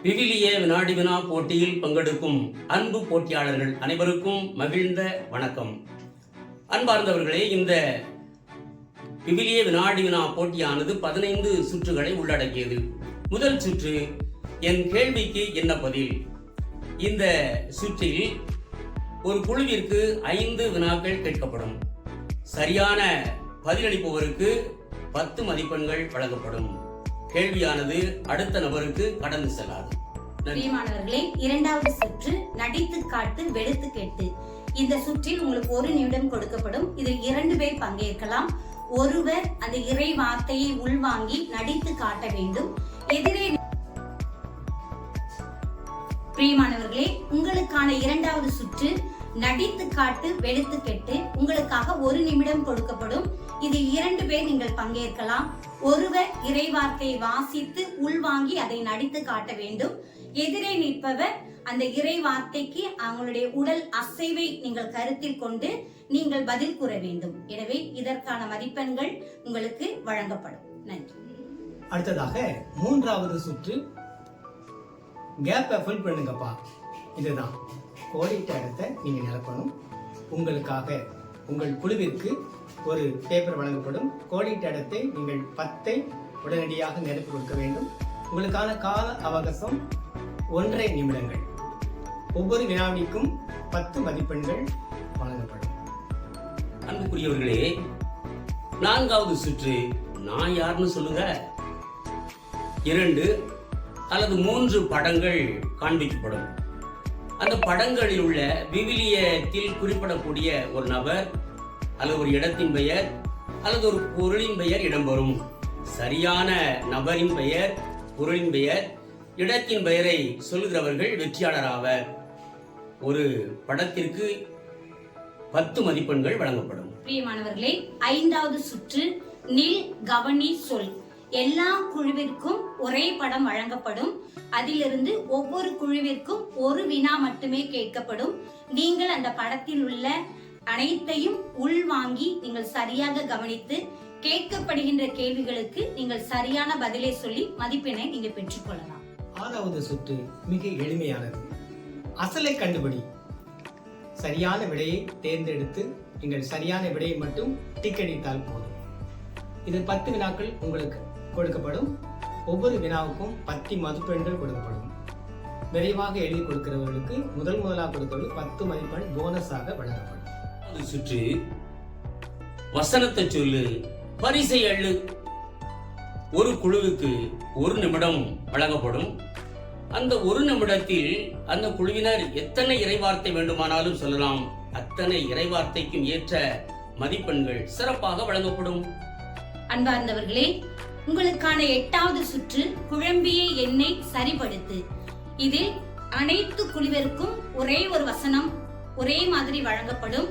விவிலிய வினாடி வினா போட்டியில் பங்கெடுக்கும் அன்பு போட்டியாளர்கள் அனைவருக்கும் மகிழ்ந்த வணக்கம். அன்பார்ந்தவர்களே, இந்த விவிலிய வினாடி வினா போட்டியானது 15 சுற்றுகளை உள்ளடக்கியது. முதல் சுற்று என் கேள்விக்கு என்ன பதில். இந்த சுற்றில் ஒரு குழுவிற்கு 5 வினாக்கள் கேட்கப்படும். சரியான பதிலளிப்பவருக்கு 10 மதிப்பெண்கள் வழங்கப்படும். கேள்வியானது அடுத்த நபருக்கு கடந்து செல்லாது. பிரியமானவர்களே, இரண்டாவது சுற்று நடித்து காட்டு வெளுத்து கேட்டு. இந்த சுற்றில் உங்களுக்கு 1 நிமிடம் கொடுக்கப்படும். இதில் 2 பேர் பங்கேற்கலாம். ஒருவர் அந்த இறை வார்த்தையை உள்வாங்கி நடித்து காட்ட வேண்டும். எதிரே பிரியமானவர்களே, உங்களுக்கான இரண்டாவது சுற்று நடித்து காட்டு வெளுத்து கெட்டு. உங்களுக்காக 1 நிமிடம் கொடுக்கப்படும். இதில் 2 பேர் நீங்கள் பங்கேற்கலாம். ஒருவர் இறைவார்த்தையை வாசித்து உள்வாங்கி அதை நடித்து காட்ட வேண்டும். எதிரே நிற்பவர் அந்த இறை வார்த்தைக்கு அவங்களுடைய உடல் அசைவை நீங்கள் கருத்தில் கொண்டு நீங்கள் பதில் கூற வேண்டும். எனவே இதற்கான மதிப்பெண்கள் உங்களுக்கு வழங்கப்படும். நன்றி. அடுத்ததாக 3வது சுற்று கேப்பை ஃபில் பண்ணுங்கப்பா. இதுதான் கோடிட்ட இடத்தை நீங்க நிரப்பணும். உங்களுக்காக உங்கள் குழுவிற்கு ஒரு பேப்பர் வழங்கப்படும். கோடிட்ட இடத்தை நீங்கள் 10 உடனடியாக நிரப்பி கொடுக்க வேண்டும். உங்களுக்கான கால அவகாசம் 1.5 நிமிடங்கள். ஒவ்வொரு வினாடிக்கும் 10 மதிப்பெண்கள் வழங்கப்படும். அன்புக்குரியவர்களே, 4வது சுற்று நான் யாருன்னு சொல்லுங்க. 2 அல்லது 3 படங்கள் காண்பிக்கப்படும். அந்த படங்களில் உள்ள விவிலியத்தில் குறிப்பிடக்கூடிய ஒரு நபர் அல்லது ஒரு இடத்தின் பெயர் அல்லது ஒரு பொருளின் பெயர் இடம்பெறும். சரியான நபரின் பெயர், பொருளின் பெயர், இடத்தின் பெயரை சொல்லுகிறவர்கள் வெற்றியாளர் ஆவர். ஒரு படத்திற்கு 10 மதிப்பெண்கள் வழங்கப்படும். பிரியமானவர்களே, 5வது சுற்று நில் கவனி சொல். எல்லா குழுவிற்கும் ஒரே படம் வழங்கப்படும். அதிலிருந்து ஒவ்வொரு குழுவிற்கும் 1 வினா மட்டுமே கேட்கப்படும். நீங்கள் அந்த படத்தில் உள்ள அனைத்தையும் உள்வாங்கி நீங்கள் சரியாக கவனித்து கேட்கப்படுகின்ற கேள்விகளுக்கு நீங்கள் சரியான பதிலை சொல்லி மதிப்பெண்ணை நீங்க பெற்றுக்கொள்ளலாம். 6வது சுற்று மிக எளிமையானது. அசலை கண்டுபிடி. சரியான விடையை தேர்ந்தெடுத்து நீங்கள் சரியான விடையை மட்டும் டிக் அடித்தால் போதும். இது 10 வினாக்கள் உங்களுக்கு கொடுக்கப்படும். ஒவ்வொரு வினாவுக்கும் 10 மதிப்பெண்கள் கொடுக்கப்படும். விரைவாக எழுதி கொடுக்கிறவர்களுக்கு முதலாக கொடுத்தவர்கள் 10 மதிப்பெண் போனஸாக வழங்கப்படும். சுற்று வசனத்தை சொல்லு, பரிசை அள்ளு. ஒரு குழுவுக்கு 1 நிமிடம் வழங்கப்படும். அந்த 1 நிமிடத்தில் அந்த குழுவினர் எத்தனை இறைவார்த்தை வேண்டுமானாலும் சொல்லலாம். அத்தனை இறைவார்த்தைக்கும் ஏற்ற மதிப்பெண்கள் சிறப்பாக வழங்கப்படும். அன்பார்ந்தவர்களே, உங்களுக்கான 8வது சுற்று குழம்பிய எண்ணை சரிபடுத்து. இதில் அனைத்து குழுவிற்கும் ஒரே ஒரு வசனம் ஒரே மாதிரி வழங்கப்படும்.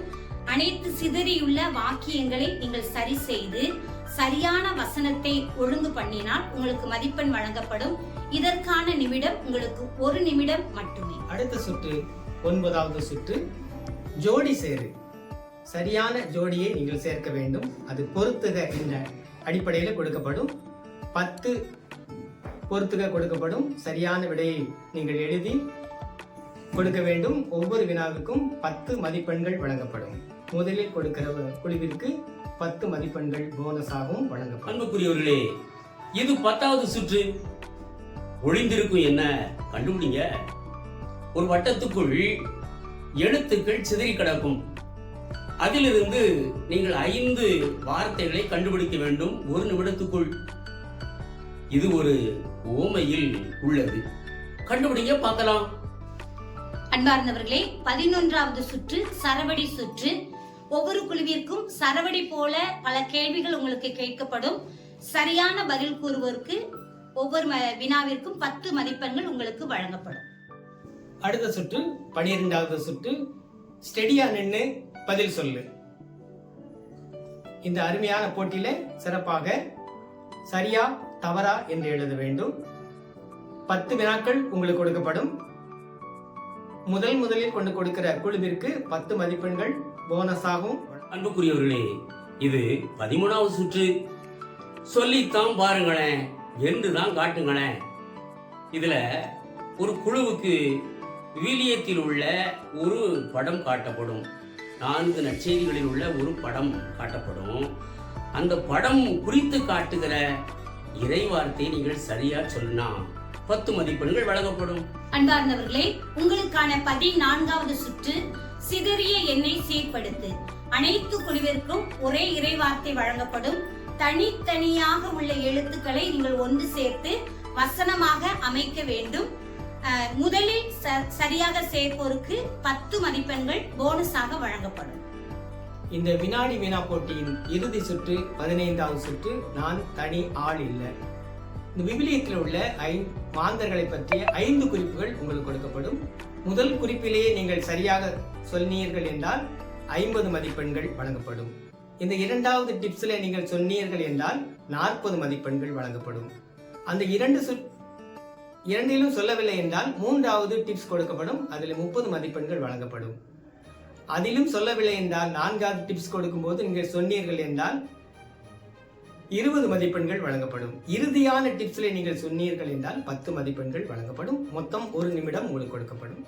அனைத்து சிதறியுள்ள வாக்கியங்களை நீங்கள் சரி செய்து சரியான வசனத்தை ஒழுங்கு பண்ணினால் உங்களுக்கு மதிப்பெண் வழங்கப்படும். இதற்கான நிமிடம் உங்களுக்கு 1 நிமிடம் மட்டுமே. அடுத்த சுற்று 9வது சுற்று ஜோடி சேரு. சரியான ஜோடியை நீங்கள் சேர்க்க வேண்டும். அது பொருத்துக என்ற அடிப்படையில் கொடுக்கப்படும். 10 பொருத்துக கொடுக்கப்படும். சரியான விடையை நீங்கள் எழுதி கொடுக்க வேண்டும். ஒவ்வொரு வினாவுக்கும் 10 மதிப்பெண்கள் வழங்கப்படும். முதலில் கொடுக்கிற குழுவிற்கு 10 மதிப்பெண்கள் போனஸாகவும் வழங்கப்படும். அன்புக்குரியவர்களே, இது 10வது சுற்று. ஒளிந்திருக்கும் என்ன கண்டுபிடிங்க. ஒரு வட்டத்துக்குள் எழுத்துக்கள் சிதறி கிடக்கும். அதிலிருந்து நீங்கள் 5 வார்த்தைகளை கண்டுபிடிக்க வேண்டும் 1 நிமிடத்துக்குள். இது ஒரு ஓமையில் உள்ளது. கண்டுபிடிங்க, பார்க்கலாம். அன்பார்ந்தவர்களே, 11வது சுற்று சரவடி சுற்று. ஒவ்வொரு குழுவிற்கும் சரவடி போல பல கேள்விகள் உங்களுக்கு கேட்கப்படும். சரியான பதில் கூறுவோருக்கு ஒவ்வொரு வினாவிற்கும் 10 மதிப்பெண்கள் உங்களுக்கு வழங்கப்படும். அடுத்த சுற்று 12வது சுற்று ஸ்டெடியா நின்று பதில் சொல்லு. இந்த அருமையான போட்டியில சிறப்பாக சரியா தவறா என்று எழுத வேண்டும். 10 வினாக்கள் உங்களுக்கு கொடுக்கப்படும். முதலில் கொண்டு கொடுக்கிற குழுவிற்கு 10 மதிப்பெண்கள் போனஸாகவும். அன்புக்குரியவர்களே, இது 13வது சுற்று. சொல்லித்தான் பாருங்களேன், என்றுதான் காட்டுங்களேன். இதுல ஒரு குழுவுக்கு விவிலியத்தில் உள்ள ஒரு படம் காட்டப்படும். 4 நற்செய்திகளில் உள்ள ஒரு படம் காட்டப்படும். அந்த படம் குறித்து காட்டுகிற இறைவார்த்தையை நீங்கள் சரியா சொன்னா 10 மதிப்பெண்கள் வழங்கப்படும். அன்பார்ந்தவர்களே, உங்களுக்கான 14வது சுற்று சிதறிய எண்ணை சீர்படுத்து. அனைத்து குழுவிற்கும் ஒரே இறைவார்த்தை வழங்கப்படும். தனித்தனியாக உள்ள எழுத்துக்களை நீங்கள் ஒன்று சேர்த்து வசனமாக அமைக்க வேண்டும். முதலில் சரியாக சேர்ப்போருக்கு 10 மதிப்பெண்கள் போனஸாக வழங்கப்படும். இந்த வினாடி வினா போட்டியின் இறுதி சுற்று 15வது சுற்று நான் தனி ஆள் இல்லை. இந்த விவிலியத்தில் உள்ள மாந்தர்களை பற்றிய 5 குறிப்புகள் உங்களுக்கு கொடுக்கப்படும். முதல் குறிப்பிலேயே நீங்கள் சரியாக சொன்னீர்கள் என்றால் 50 மதிப்பெண்கள் வழங்கப்படும். இந்த 2வது டிப்ஸ்ல நீங்கள் சொன்னீர்கள் என்றால் 40 மதிப்பெண்கள் வழங்கப்படும். அந்த இரண்டிலும் சொல்லவில்லை என்றால் 3வது டிப்ஸ் கொடுக்கப்படும். அதில் 30 மதிப்பெண்கள் வழங்கப்படும். அதிலும் சொல்லவில்லை என்றால் 4வது டிப்ஸ் கொடுக்கும்போது நீங்கள் சொன்னீர்கள் என்றால் 20 மதிப்பெண்கள் வழங்கப்படும். இறுதியான டிப்ஸ்ல நீங்கள் சொன்னீர்கள் என்றால் 10 மதிப்பெண்கள் வழங்கப்படும். மொத்தம் 1 நிமிடம் உங்களுக்கு கொடுக்கப்படும்.